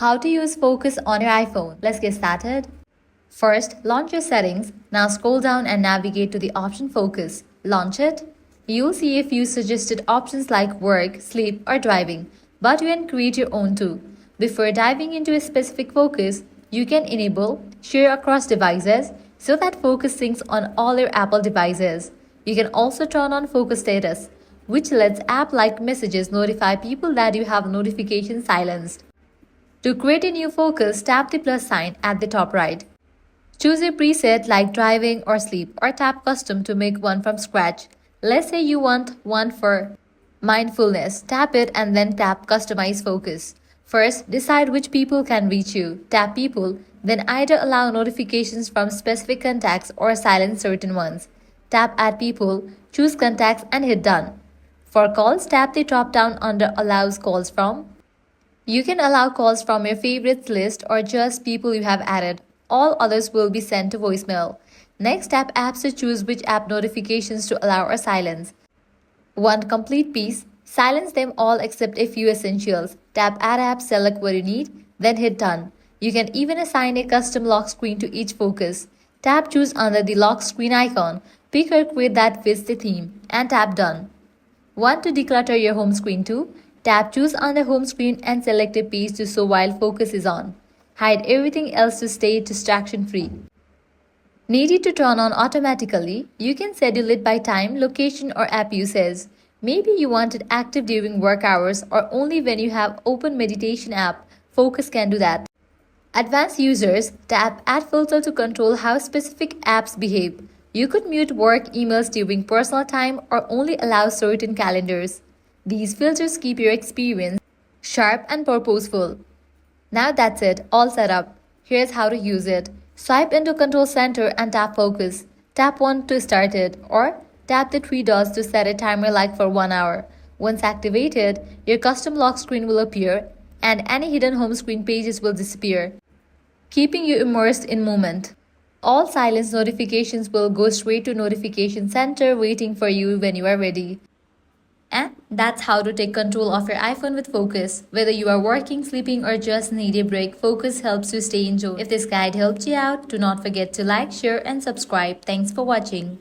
How to use focus on your iPhone. Let's get started. First, launch your settings. Now scroll down and navigate to the option focus. Launch it. You'll see a few suggested options like work, sleep, or driving, but you can create your own too. Before diving into a specific focus, you can enable share across devices so that focus syncs on all your Apple devices. You can also turn on focus status, which lets app-like messages notify people that you have notifications silenced. To create a new focus, tap the plus sign at the top right. Choose a preset like driving or sleep, or tap custom to make one from scratch. Let's say you want one for mindfulness. Tap it and then tap customize focus. First, decide which people can reach you. Tap people, then either allow notifications from specific contacts or silence certain ones. Tap add people, choose contacts and hit done. For calls, tap the drop down under allows calls from. You can allow calls from your favorites list or just people you have added. All others will be sent to voicemail. Next, tap apps to choose which app notifications to allow or silence. Want complete peace? Silence them all except a few essentials. Tap add app, select what you need, then hit done. You can even assign a custom lock screen to each focus. Tap choose under the lock screen icon. Pick or create that fits the theme and tap done. Want to declutter your home screen too? Tap choose on the home screen and select a page to show while focus is on. Hide everything else to stay distraction free. Need it to turn on automatically? You can schedule it by time, location or app usage. Maybe you want it active during work hours or only when you have open meditation app. Focus can do that. Advanced users, tap add filter to control how specific apps behave. You could mute work emails during personal time or only allow certain calendars. These filters keep your experience sharp and purposeful. Now that's it, all set up. Here's how to use it. Swipe into Control Center and tap Focus. Tap 1 to start it or tap the 3 dots to set a timer like for 1 hour. Once activated, your custom lock screen will appear and any hidden home screen pages will disappear, keeping you immersed in moment. All silence notifications will go straight to Notification Center waiting for you when you are ready. And that's how to take control of your iPhone with Focus. Whether you are working, sleeping, or just need a break, Focus helps you stay in zone. If this guide helped you out, do not forget to like, share, and subscribe. Thanks for watching.